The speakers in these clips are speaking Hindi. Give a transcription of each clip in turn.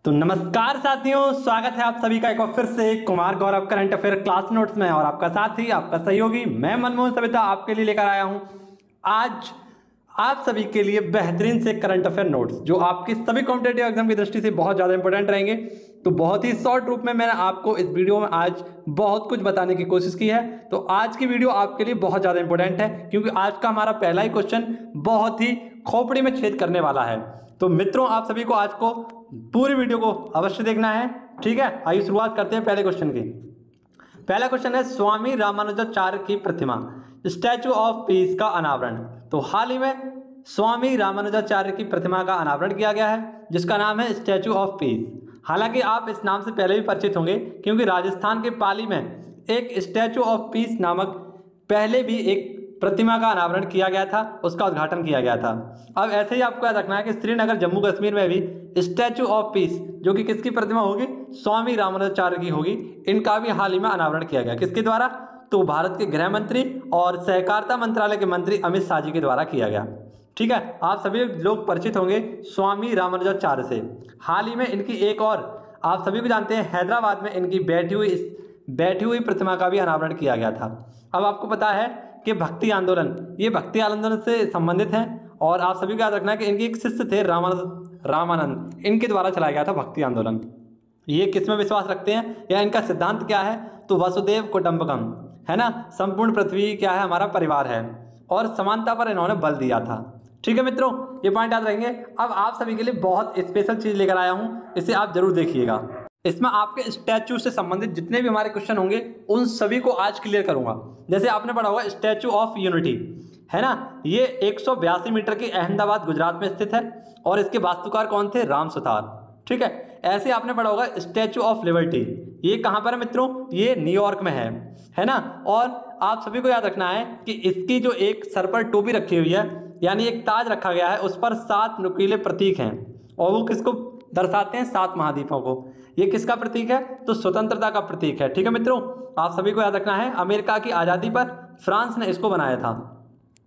तो नमस्कार साथियों, स्वागत है आप सभी का एक बार फिर से Kumar Gaurav current affair class notes में। और आपका साथी, आपका सहयोगी मैं मनमोहन सविता आपके लिए लेकर आया हूं आज आप सभी के लिए बेहतरीन से करंट अफेयर नोट्स, जो आपके सभी कॉम्पिटेटिव एग्जाम की दृष्टि से बहुत ज़्यादा इंपॉर्टेंट रहेंगे। तो बहुत ही शॉर्ट रूप में मैंने आपको इस वीडियो में आज बहुत कुछ बताने की कोशिश की है। तो आज की वीडियो आपके लिए बहुत ज़्यादा इंपॉर्टेंट है, क्योंकि आज का हमारा पहला ही क्वेश्चन बहुत ही खोपड़ी में छेद करने वाला है। तो मित्रों, आप सभी को आज को पूरी वीडियो को अवश्य देखना है, ठीक है। आइए शुरुआत करते हैं पहले क्वेश्चन की। पहला क्वेश्चन है, स्वामी रामानुजाचार्य की प्रतिमा स्टैचू ऑफ पीस का अनावरण। तो हाल ही में स्वामी रामानुजाचार्य की प्रतिमा का अनावरण किया गया है, जिसका नाम है स्टैचू ऑफ पीस। हालांकि आप इस नाम से पहले भी परिचित होंगे, क्योंकि राजस्थान के पाली में एक स्टैचू ऑफ पीस नामक पहले भी एक प्रतिमा का अनावरण किया गया था, उसका उद्घाटन किया गया था। अब ऐसे ही आपको याद रखना है कि श्रीनगर जम्मू कश्मीर में भी स्टैचू ऑफ पीस, जो कि किसकी प्रतिमा होगी, स्वामी रामानुजाचार्य की होगी, इनका भी हाल ही में अनावरण किया गया। किसके द्वारा? तो भारत के गृह मंत्री और सहकारिता मंत्रालय के मंत्री अमित शाह जी के द्वारा किया गया, ठीक है। आप सभी लोग परिचित होंगे स्वामी रामानुजाचार्य से। हाल ही में इनकी एक और, आप सभी को जानते हैं, हैदराबाद में इनकी बैठी हुई प्रतिमा का भी अनावरण किया गया था। अब आपको पता है कि भक्ति आंदोलन, ये भक्ति आंदोलन से संबंधित है, और आप सभी को याद रखना है कि इनके एक शिष्य थे रामानंद, इनके द्वारा चलाया गया था भक्ति आंदोलन। ये किस में विश्वास रखते हैं या इनका सिद्धांत क्या है? तो वसुदेव कुटुंबकम, है ना, संपूर्ण पृथ्वी क्या है, हमारा परिवार है, और समानता पर इन्होंने बल दिया था, ठीक है मित्रों। ये पॉइंट याद रखेंगे। अब आप सभी के लिए बहुत स्पेशल चीज लेकर आया हूं, इसे आप जरूर देखिएगा। इसमें आपके स्टैचू से संबंधित जितने भी हमारे क्वेश्चन होंगे, उन सभी को आज क्लियर करूंगा। जैसे आपने पढ़ा होगा स्टैचू ऑफ यूनिटी, है ना, ये 182 मीटर के अहमदाबाद गुजरात में स्थित है, और इसके वास्तुकार कौन थे? राम सुतार, ठीक है। ऐसे आपने पढ़ा होगा स्टैचू ऑफ लिबर्टी, ये कहाँ पर है मित्रों? ये न्यूयॉर्क में है ना। और आप सभी को याद रखना है कि इसकी जो एक सर पर टोपी रखी हुई है, यानी एक ताज रखा गया है, उस पर 7 नुकीले प्रतीक हैं, और वो किसको दर्शाते हैं? 7 महाद्वीपों को। ये किसका प्रतीक है? तो स्वतंत्रता का प्रतीक है, ठीक है मित्रों। आप सभी को याद रखना है, अमेरिका की आज़ादी पर फ्रांस ने इसको बनाया था।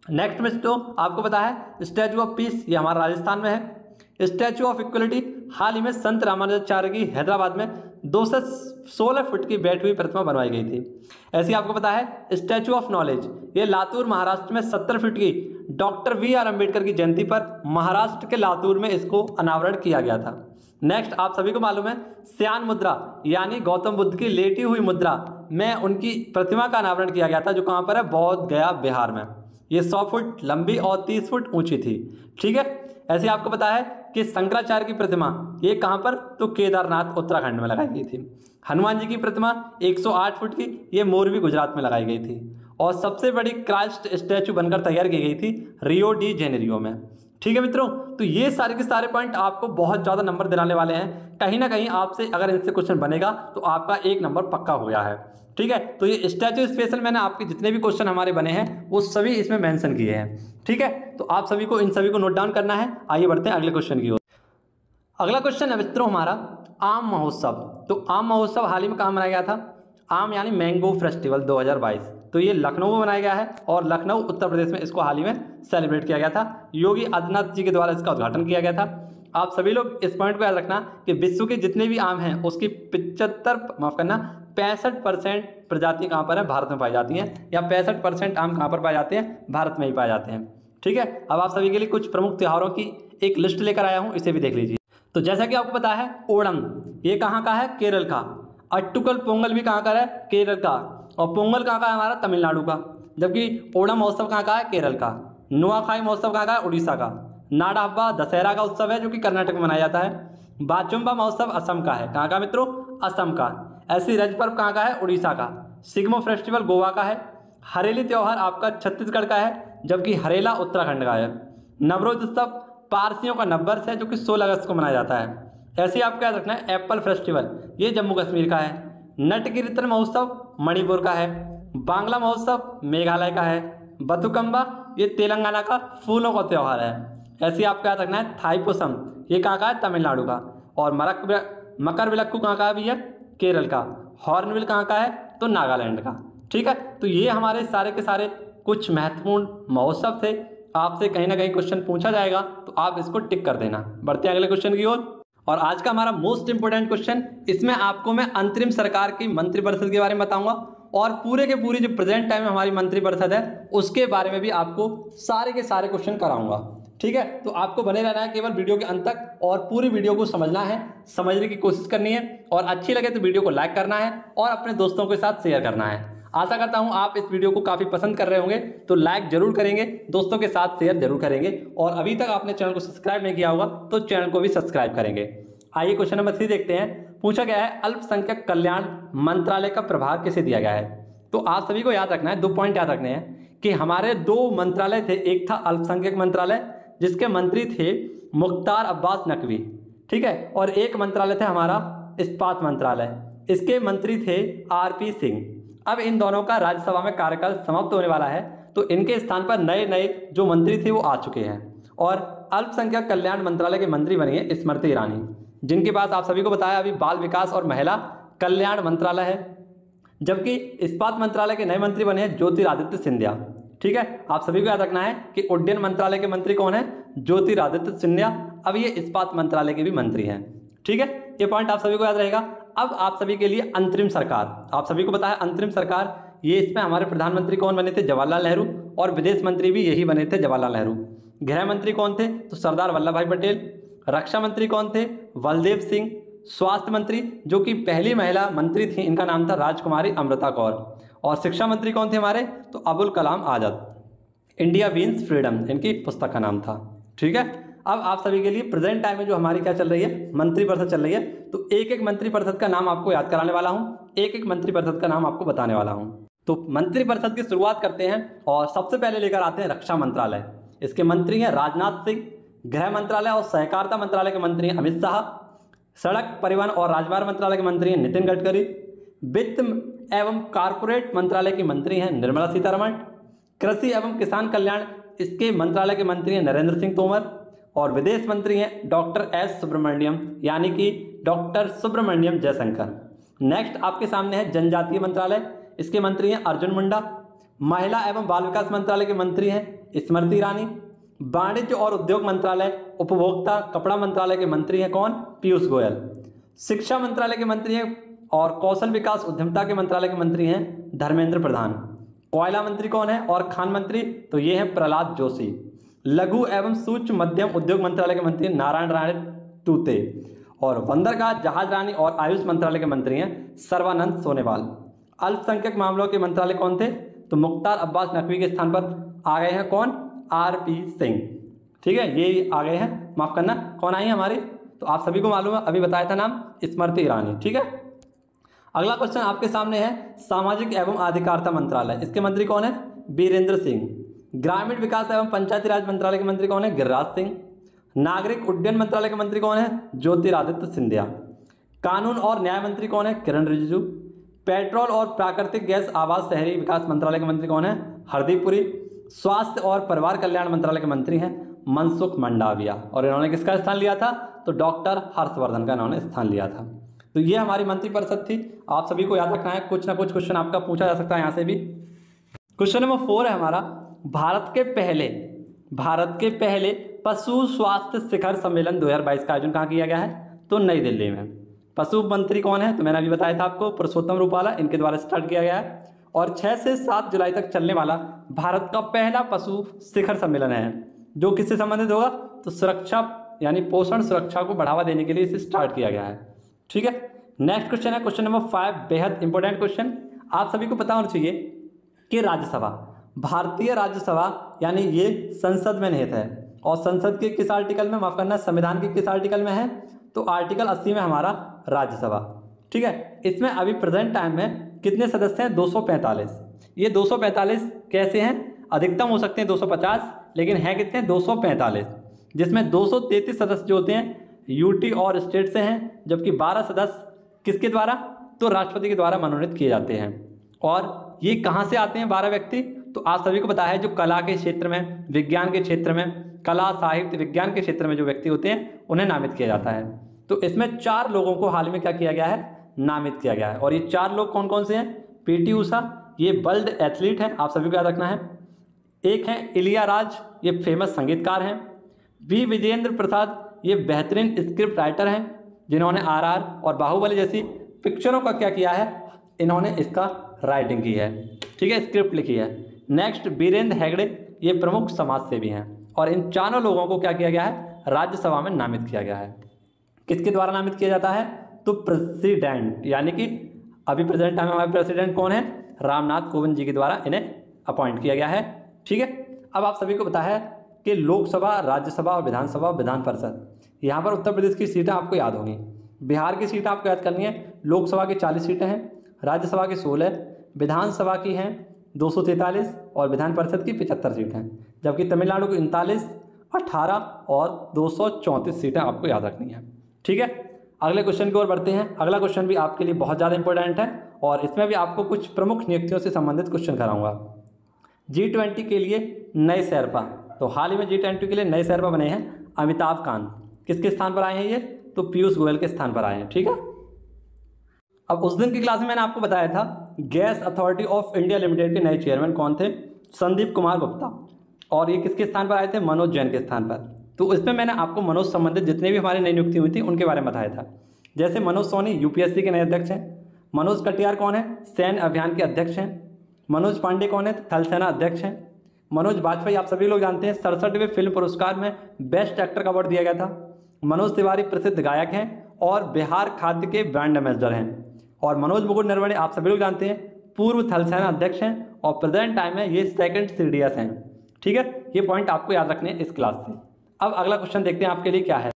नेक्स्ट मित्रों, आपको पता है स्टैचू ऑफ पीस, ये हमारा राजस्थान में है। स्टैचू ऑफ इक्वलिटी, हाल ही में संत रामानुजाचार्य की हैदराबाद में 216 फुट की बैठी हुई प्रतिमा बनवाई गई थी। ऐसे आपको पता है स्टैचू ऑफ नॉलेज, ये लातूर महाराष्ट्र में 70 फीट की डॉक्टर वी.आर. अम्बेडकर की जयंती पर महाराष्ट्र के लातूर में इसको अनावरण किया गया था। नेक्स्ट, आप सभी को मालूम है श्यान मुद्रा, यानी गौतम बुद्ध की लेटी हुई मुद्रा में उनकी प्रतिमा का अनावरण किया गया था, जो कहाँ पर है? बोध गया, बिहार में। ये 100 फुट लंबी और 30 फुट ऊंची थी, ठीक है। ऐसे आपको पता है कि शंकराचार्य की प्रतिमा, ये कहाँ पर? तो केदारनाथ, उत्तराखंड में लगाई गई थी। हनुमान जी की प्रतिमा 108 फुट की, ये मोरबी, गुजरात में लगाई गई थी। और सबसे बड़ी क्राइस्ट स्टैचू बनकर तैयार की गई थी रियो डी जेनेरियो में, ठीक है मित्रों। तो ये सारे के सारे पॉइंट आपको बहुत ज़्यादा नंबर दिलाने वाले हैं। कहीं ना कहीं आपसे अगर इनसे क्वेश्चन बनेगा तो आपका 1 नंबर पक्का हो गया है, ठीक है। तो ये स्टैचू स्पेशल मैंने आपके जितने भी क्वेश्चन हमारे बने हैं वो सभी इसमें मेंशन किए हैं, ठीक है। तो आप सभी को इन सभी को नोट डाउन करना है। आइए बढ़ते हैं अगले क्वेश्चन की ओर। अगला क्वेश्चन है मित्रों हमारा आम महोत्सव। तो आम महोत्सव हाल ही में कहाँ मनाया गया था? आम यानी मैंगो फेस्टिवल 2022। तो ये लखनऊ में बनाया गया है, और लखनऊ उत्तर प्रदेश में इसको हाल ही में सेलिब्रेट किया गया था। योगी आदित्यनाथ जी के द्वारा इसका उद्घाटन किया गया था। आप सभी लोग इस पॉइंट को याद रखना कि विश्व के जितने भी आम हैं उसकी 65% प्रजाति कहाँ पर है? भारत में पाई जाती हैं, या 65% आम कहाँ पर पाए जाते हैं? भारत में ही पाए जाते हैं, ठीक है। अब आप सभी के लिए कुछ प्रमुख त्योहारों की एक लिस्ट लेकर आया हूँ, इसे भी देख लीजिए। तो जैसा कि आपको पता है ओणम, ये कहाँ का है? केरल का। अट्टुकल पोंगल भी कहाँ का है? केरल का। और पोंगल कहाँ का है? हमारा तमिलनाडु का। जबकि ओणम महोत्सव कहाँ का है? केरल का। नुआखाई महोत्सव कहाँ का है? उड़ीसा का। नाडा हब्बा दशहरा का उत्सव है, जो कि कर्नाटक में मनाया जाता है। बाचुम्बा महोत्सव असम का है। कहाँ का मित्रों? असम का। ऐसी रज पर्व कहाँ का है? उड़ीसा का। सिग्मो फेस्टिवल गोवा का है। हरेली त्यौहार आपका छत्तीसगढ़ का है, जबकि हरेला उत्तराखंड का है। नवरोज उत्सव पारसियों का नववर्ष है, जो कि 16 अगस्त को मनाया जाता है। ऐसे ही आपको याद रखना है एप्पल फेस्टिवल, ये जम्मू कश्मीर का है। नट कीर्तन महोत्सव मणिपुर का है। बांग्ला महोत्सव मेघालय का है। बथुकम्बा, ये तेलंगाना का फूलों का त्यौहार है। ऐसे ही आपको याद रखना है थाईपुसम, ये कहाँ का है? तमिलनाडु का। और मकर विलक्कू कहाँ का है भैया? केरल का। हॉर्नबिल कहाँ का है? तो नागालैंड का, ठीक है। तो ये हमारे सारे के सारे कुछ महत्वपूर्ण महोत्सव थे। आपसे कहीं ना कहीं क्वेश्चन पूछा जाएगा, तो आप इसको टिक कर देना। बढ़ते हैं अगले क्वेश्चन की ओर। और आज का हमारा मोस्ट इंपोर्टेंट क्वेश्चन, इसमें आपको मैं अंतरिम सरकार की मंत्रिपरिषद के बारे में बताऊंगा और पूरे के पूरे जो प्रेजेंट टाइम में हमारी मंत्रिपरिषद है उसके बारे में भी आपको सारे के सारे क्वेश्चन कराऊंगा। ठीक है, तो आपको बने रहना है केवल वीडियो के अंत तक और पूरी वीडियो को समझना है, समझने की कोशिश करनी है और अच्छी लगे तो वीडियो को लाइक करना है और अपने दोस्तों के साथ शेयर करना है। आशा करता हूं आप इस वीडियो को काफ़ी पसंद कर रहे होंगे, तो लाइक जरूर करेंगे, दोस्तों के साथ शेयर जरूर करेंगे और अभी तक आपने चैनल को सब्सक्राइब नहीं किया होगा तो चैनल को भी सब्सक्राइब करेंगे। आइए क्वेश्चन नंबर 3 देखते हैं। पूछा गया है अल्पसंख्यक कल्याण मंत्रालय का प्रभार किसे दिया गया है। तो आप सभी को याद रखना है, 2 पॉइंट याद रखने हैं कि हमारे 2 मंत्रालय थे। एक था अल्पसंख्यक मंत्रालय जिसके मंत्री थे मुख्तार अब्बास नकवी, ठीक है, और एक मंत्रालय था हमारा इस्पात मंत्रालय, इसके मंत्री थे आरपी सिंह। अब इन दोनों का राज्यसभा में कार्यकाल समाप्त होने वाला है, तो इनके स्थान पर नए नए जो मंत्री थे वो आ चुके हैं और अल्पसंख्यक कल्याण मंत्रालय के मंत्री बनी है स्मृति ईरानी, जिनके पास आप सभी को बताया अभी बाल विकास और महिला कल्याण मंत्रालय है। जबकि इस्पात मंत्रालय के नए मंत्री बने हैं ज्योतिरादित्य सिंधिया। ठीक है, आप सभी को याद रखना है कि उड्डयन मंत्रालय के मंत्री कौन है, ज्योतिरादित्य सिंधिया। अब ये इस्पात मंत्रालय के भी मंत्री हैं। ठीक है, ये पॉइंट आप सभी को याद रहेगा। अब आप सभी के लिए अंतरिम सरकार, आप सभी को पता है अंतरिम सरकार, ये इसमें हमारे प्रधानमंत्री कौन बने थे, जवाहरलाल नेहरू, और विदेश मंत्री भी यही बने थे, जवाहरलाल नेहरू। गृह मंत्री कौन थे, तो सरदार वल्लभ भाई पटेल। रक्षा मंत्री कौन थे, बलदेव सिंह। स्वास्थ्य मंत्री जो कि पहली महिला मंत्री थी, इनका नाम था राजकुमारी अमृता कौर। और शिक्षा मंत्री कौन थे हमारे, तो Abul Kalam Azad. India means freedom इनकी पुस्तक का नाम था। ठीक है, अब आप सभी के लिए प्रेजेंट टाइम में जो हमारी क्या चल रही है, मंत्रिपरिषद चल रही है, तो एक एक मंत्रिपरिषद का नाम आपको याद कराने वाला हूं, एक एक मंत्रिपरिषद का नाम आपको बताने वाला हूं। तो मंत्रिपरिषद की शुरुआत करते हैं और सबसे पहले लेकर आते हैं रक्षा मंत्रालय। इसके मंत्री हैं राजनाथ सिंह। गृह मंत्रालय और सहकारिता मंत्रालय के मंत्री हैं अमित शाह। सड़क परिवहन और राजमार्ग मंत्रालय के मंत्री हैं नितिन गडकरी। वित्त एवं कारपोरेट मंत्रालय की मंत्री हैं निर्मला सीतारमण। कृषि एवं किसान कल्याण इसके मंत्रालय के मंत्री हैं नरेंद्र सिंह तोमर। और विदेश मंत्री हैं डॉक्टर एस सुब्रमण्यम, यानी कि डॉक्टर सुब्रमण्यम जयशंकर। नेक्स्ट आपके सामने है जनजातीय मंत्रालय, इसके मंत्री हैं अर्जुन मुंडा। महिला एवं बाल विकास मंत्रालय के मंत्री हैं स्मृति ईरानी। वाणिज्य और उद्योग मंत्रालय, उपभोक्ता कपड़ा मंत्रालय के मंत्री हैं कौन, पीयूष गोयल। शिक्षा मंत्रालय के मंत्री हैं और कौशल विकास उद्यमिता के मंत्रालय के मंत्री हैं धर्मेंद्र प्रधान। कोयला मंत्री कौन है और खान मंत्री, तो ये हैं प्रहलाद जोशी। लघु एवं सूक्ष्म मध्यम उद्योग मंत्रालय के मंत्री नारायण राणे टूते। और बंदरगाह जहाज रानी और आयुष मंत्रालय के मंत्री हैं सर्बानंद सोनेवाल। अल्पसंख्यक मामलों के मंत्रालय कौन थे, तो मुख्तार अब्बास नकवी के स्थान पर आ गए हैं कौन, आरपी सिंह। ठीक है, ये आ गए हैं, माफ करना, कौन आई है हमारी, तो आप सभी को मालूम है, अभी बताया था नाम, स्मृति ईरानी। ठीक है, अगला क्वेश्चन आपके सामने है सामाजिक एवं अधिकारिता मंत्रालय, इसके मंत्री कौन है, वीरेंद्र सिंह। ग्रामीण विकास एवं पंचायती राज मंत्रालय के मंत्री कौन है, गिरिराज सिंह। नागरिक उड्डयन मंत्रालय के मंत्री कौन है, ज्योतिरादित्य सिंधिया। कानून और न्याय मंत्री कौन है, किरण रिजिजू। पेट्रोल और प्राकृतिक गैस आवास शहरी विकास मंत्रालय के मंत्री कौन है, हरदीप पुरी। स्वास्थ्य और परिवार कल्याण मंत्रालय के मंत्री हैं मनसुख मंडाविया। और इन्होंने किसका स्थान लिया था, तो डॉक्टर हर्षवर्धन का इन्होंने स्थान लिया था। तो ये हमारी मंत्रिपरिषद थी, आप सभी को याद रखना है, कुछ ना कुछ क्वेश्चन आपका पूछा जा सकता है यहाँ से भी। क्वेश्चन नंबर 4 है हमारा, भारत के पहले पशु स्वास्थ्य शिखर सम्मेलन 2022 का आयोजन कहाँ किया गया है, तो नई दिल्ली में। पशु मंत्री कौन है, तो मैंने अभी बताया था आपको, पुरुषोत्तम रूपाला, इनके द्वारा स्टार्ट किया गया है। और 6 से 7 जुलाई तक चलने वाला भारत का पहला पशु शिखर सम्मेलन है, जो किससे संबंधित होगा, तो सुरक्षा यानी पोषण सुरक्षा को बढ़ावा देने के लिए इसे स्टार्ट किया गया है। ठीक है, नेक्स्ट क्वेश्चन है क्वेश्चन नंबर 5, बेहद इंपॉर्टेंट क्वेश्चन। आप सभी को पता होना चाहिए कि राज्यसभा, भारतीय राज्यसभा यानी ये संसद में निहित है। और संसद के किस आर्टिकल में, माफ करना, संविधान के किस आर्टिकल में है, तो आर्टिकल 80 में हमारा राज्यसभा। ठीक है, इसमें अभी प्रेजेंट टाइम में कितने सदस्य हैं, 245। ये 245 कैसे हैं, अधिकतम हो सकते हैं 250, लेकिन है कितने, 245, जिसमें 233 सदस्य जो होते हैं यूटी और स्टेट से हैं, जबकि 12 सदस्य किसके द्वारा, तो राष्ट्रपति के द्वारा मनोनीत किए जाते हैं। और ये कहाँ से आते हैं 12 व्यक्ति, तो आप सभी को पता है जो कला के क्षेत्र में, विज्ञान के क्षेत्र में, कला साहित्य विज्ञान के क्षेत्र में जो व्यक्ति होते हैं उन्हें नामित किया जाता है। तो इसमें 4 लोगों को हाल में क्या किया गया है, नामित किया गया है। और ये 4 लोग कौन कौन से हैं, पीटी उषा, ये वर्ल्ड एथलीट हैं, आप सभी को याद रखना है। एक हैं इलिया राज, ये फेमस संगीतकार हैं। वी विजेंद्र प्रसाद, ये बेहतरीन स्क्रिप्ट राइटर हैं जिन्होंने RR और बाहुबली जैसी पिक्चरों का क्या किया है, इन्होंने इसका राइटिंग की है, ठीक है, स्क्रिप्ट लिखी है। नेक्स्ट वीरेंद्र हेगड़े, ये प्रमुख समाज सेवी हैं और इन चारों लोगों को क्या किया गया है, राज्यसभा में नामित किया गया है। किसके द्वारा नामित किया जाता है, तो प्रेसिडेंट, यानी कि अभी प्रेजेंट टाइम में हमारे प्रेसिडेंट कौन है, रामनाथ कोविंद जी के द्वारा इन्हें अपॉइंट किया गया है, ठीक है। अब आप सभी को पता है कि लोकसभा, राज्यसभा और विधानसभा, विधान परिषद, यहाँ पर उत्तर प्रदेश की सीटें आपको याद होंगी। बिहार की सीटें आपको याद करनी है, लोकसभा की 40 सीटें हैं, राज्यसभा की 16, विधानसभा की हैं 243 और विधान परिषद की 75 सीटें हैं, जबकि तमिलनाडु की 39, 18 और 234 सीटें आपको याद रखनी है, ठीक है। अगले क्वेश्चन की ओर बढ़ते हैं। अगला क्वेश्चन भी आपके लिए बहुत ज़्यादा इंपॉर्टेंट है और इसमें भी आपको कुछ प्रमुख नियुक्तियों से संबंधित क्वेश्चन कराऊंगा। G20 के लिए नए शेरपा, तो हाल ही में G20 के लिए नए शेरपा बने हैं अमिताभ कांत। किसके स्थान पर आए हैं ये, तो पीयूष गोयल के स्थान पर आए हैं, ठीक है। अब उस दिन की क्लास में मैंने आपको बताया था gas authority of India limited के नए चेयरमैन कौन थे, संदीप कुमार गुप्ता, और ये किसके स्थान पर आए थे, मनोज जैन के स्थान पर। तो इसमें मैंने आपको मनोज संबंधित जितने भी हमारी नई नियुक्ति हुई थी उनके बारे में बताया था। जैसे मनोज सोनी UPSC के नए अध्यक्ष हैं, मनोज कटियार कौन है, सैन्य अभियान के अध्यक्ष हैं, मनोज पांडे कौन है, थल सेना अध्यक्ष हैं, मनोज बाजपेयी आप सभी लोग जानते हैं 67वें फिल्म पुरस्कार में बेस्ट एक्टर का अवार्ड दिया गया था। मनोज तिवारी प्रसिद्ध गायक हैं और बिहार खाद्य के ब्रांड एम्बेसडर हैं। और मनोज मुकुंद नरवणे आप सभी लोग जानते हैं पूर्व थल सेना अध्यक्ष हैं और प्रेजेंट टाइम में ये 2nd CDS हैं, ठीक है। ये पॉइंट आपको याद रखने हैं इस क्लास से। अब अगला क्वेश्चन देखते हैं आपके लिए क्या है।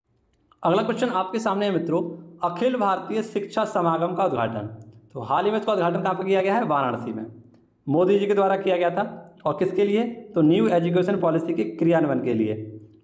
अगला क्वेश्चन आपके सामने है मित्रों, अखिल भारतीय शिक्षा समागम का उद्घाटन। तो हाल ही में इसका उद्घाटन कहाँ पर किया गया है, वाराणसी में, मोदी जी के द्वारा किया गया था। और किसके लिए, तो न्यू एजुकेशन पॉलिसी के क्रियान्वयन के लिए,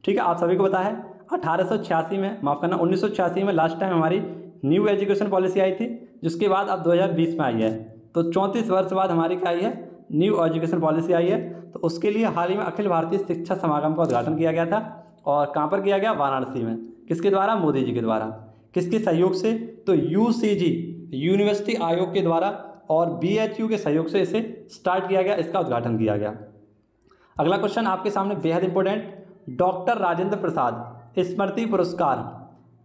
ठीक है। आप सभी को पता है 1886 में, माफ़ करना 1986 में लास्ट टाइम हमारी न्यू एजुकेशन पॉलिसी आई थी, जिसके बाद अब 2020 में आई है। तो 34 वर्ष बाद हमारी क्या आई है, न्यू एजुकेशन पॉलिसी आई है। तो उसके लिए हाल ही में अखिल भारतीय शिक्षा समागम का उद्घाटन किया गया था और कहाँ पर किया गया, वाराणसी में। किसके द्वारा, मोदी जी के द्वारा। किसके सहयोग से, तो UCG यूनिवर्सिटी आयोग के द्वारा और BHU के सहयोग से इसे स्टार्ट किया गया, इसका उद्घाटन किया गया। अगला क्वेश्चन आपके सामने बेहद इंपॉर्टेंट, डॉक्टर राजेंद्र प्रसाद स्मृति पुरस्कार,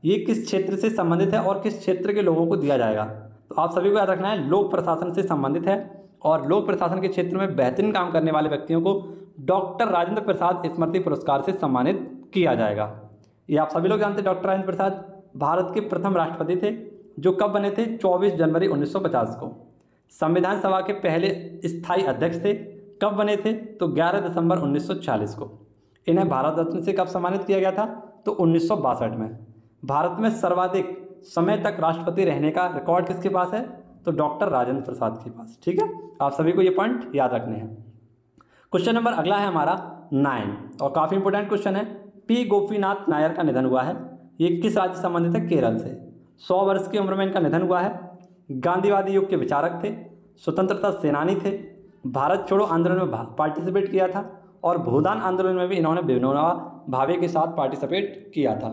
ये किस क्षेत्र से संबंधित है और किस क्षेत्र के लोगों को दिया जाएगा। तो आप सभी को याद रखना है लोक प्रशासन से संबंधित है और लोक प्रशासन के क्षेत्र में बेहतरीन काम करने वाले व्यक्तियों को डॉक्टर राजेंद्र प्रसाद स्मृति पुरस्कार से सम्मानित किया जाएगा। ये आप सभी लोग जानते हैं डॉक्टर राजेंद्र प्रसाद भारत के प्रथम राष्ट्रपति थे, जो कब बने थे, 24 जनवरी 1950 को। संविधान सभा के पहले स्थायी अध्यक्ष थे, कब बने थे, तो 11 दिसंबर 1946 को। इन्हें भारत रत्न से कब सम्मानित किया गया था, तो 1962 में। भारत में सर्वाधिक समय तक राष्ट्रपति रहने का रिकॉर्ड किसके पास है, तो डॉक्टर राजेंद्र प्रसाद के पास, ठीक है। आप सभी को ये पॉइंट याद रखने हैं। क्वेश्चन नंबर अगला है हमारा 9 और काफ़ी इंपॉर्टेंट क्वेश्चन है। P गोपीनाथ नायर का निधन हुआ है, ये किस राज्य से संबंधित है, केरल से। 100 वर्ष की उम्र में इनका निधन हुआ है। गांधीवादी युग के विचारक थे, स्वतंत्रता सेनानी थे, भारत छोड़ो आंदोलन में पार्टिसिपेट किया था और भूदान आंदोलन में भी इन्होंने विनोबा भावे के साथ पार्टिसिपेट किया था,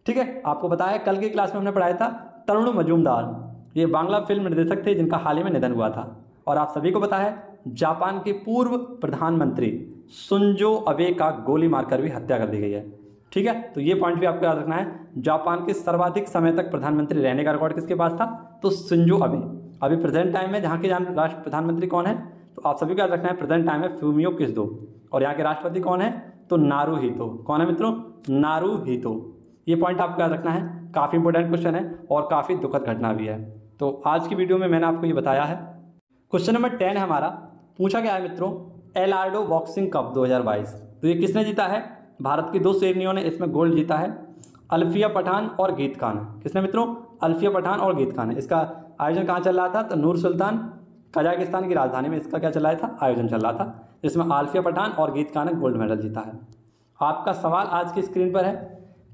ठीक है। आपको पता है कल की क्लास में हमने पढ़ाया था तरुण मजूमदार, ये बांग्ला फिल्म निर्देशक थे जिनका हाल ही में निधन हुआ था। और आप सभी को पता है जापान के पूर्व प्रधानमंत्री शिंजो अबे का गोली मारकर भी हत्या कर दी गई है, ठीक है। तो ये पॉइंट भी आपको याद रखना है। जापान के सर्वाधिक समय तक प्रधानमंत्री रहने का रिकॉर्ड किसके पास था, तो शिंजो अबे। अभी प्रेजेंट टाइम में जहाँ के राष्ट्र प्रधानमंत्री कौन है, तो आप सभी को याद रखना है प्रेजेंट टाइम में फ्यूमियो किस्डो। और यहाँ के राष्ट्रपति कौन है, तो नारूहितो। कौन है मित्रों, नारूहितो। ये पॉइंट आपको याद रखना है, काफ़ी इंपॉर्टेंट क्वेश्चन है और काफ़ी दुखद घटना भी है। तो आज की वीडियो में मैंने आपको ये बताया है। क्वेश्चन नंबर 10 है हमारा, पूछा गया है मित्रों एलार्डो बॉक्सिंग कप 2022। तो ये किसने जीता है, भारत की 2 शेरनियों ने इसमें गोल्ड जीता है, अल्फिया पठान और गीत खान। किसने मित्रों, अल्फिया पठान और गीत खान। इसका आयोजन कहाँ चल रहा था, तो नूर सुल्तान कजाकिस्तान की राजधानी में इसका क्या चल रहा था, आयोजन चल रहा था, जिसमें आल्फिया पठान और गीत खान ने गोल्ड मेडल जीता है। आपका सवाल आज की स्क्रीन पर है,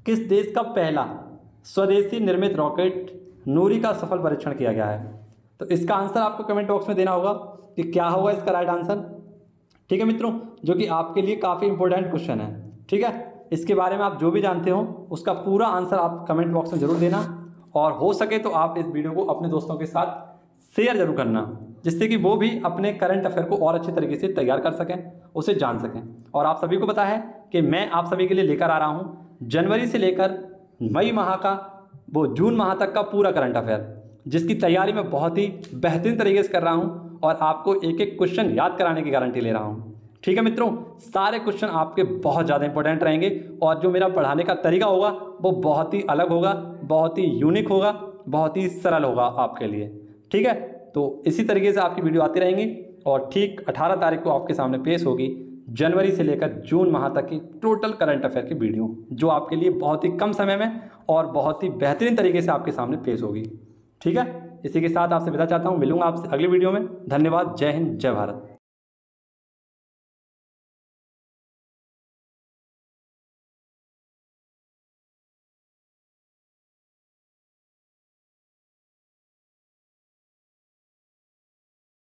किस देश का पहला स्वदेशी निर्मित रॉकेट नूरी का सफल परीक्षण किया गया है। तो इसका आंसर आपको कमेंट बॉक्स में देना होगा कि क्या होगा इसका राइट आंसर, ठीक है मित्रों, जो कि आपके लिए काफ़ी इंपॉर्टेंट क्वेश्चन है, ठीक है। इसके बारे में आप जो भी जानते हो उसका पूरा आंसर आप कमेंट बॉक्स में जरूर देना और हो सके तो आप इस वीडियो को अपने दोस्तों के साथ शेयर जरूर करना, जिससे कि वो भी अपने करंट अफेयर को और अच्छे तरीके से तैयार कर सकें, उसे जान सकें। और आप सभी को पता है कि मैं आप सभी के लिए लेकर आ रहा हूँ जनवरी से लेकर मई माह का वो जून माह तक का पूरा करंट अफेयर, जिसकी तैयारी मैं बहुत ही बेहतरीन तरीके से कर रहा हूँ और आपको एक एक क्वेश्चन याद कराने की गारंटी ले रहा हूँ। ठीक है मित्रों, सारे क्वेश्चन आपके बहुत ज़्यादा इंपॉर्टेंट रहेंगे और जो मेरा पढ़ाने का तरीका होगा वो बहुत ही अलग होगा, बहुत ही यूनिक होगा, बहुत ही सरल होगा आपके लिए। ठीक है, तो इसी तरीके से आपकी वीडियो आती रहेंगी और ठीक 18 तारीख को आपके सामने पेश होगी जनवरी से लेकर जून माह तक की टोटल करंट अफेयर की वीडियो, जो आपके लिए बहुत ही कम समय में और बहुत ही बेहतरीन तरीके से आपके सामने पेश होगी। ठीक है, इसी के साथ आपसे विदा चाहता हूँ, मिलूंगा आपसे अगली वीडियो में। धन्यवाद, जय हिंद, जय भारत।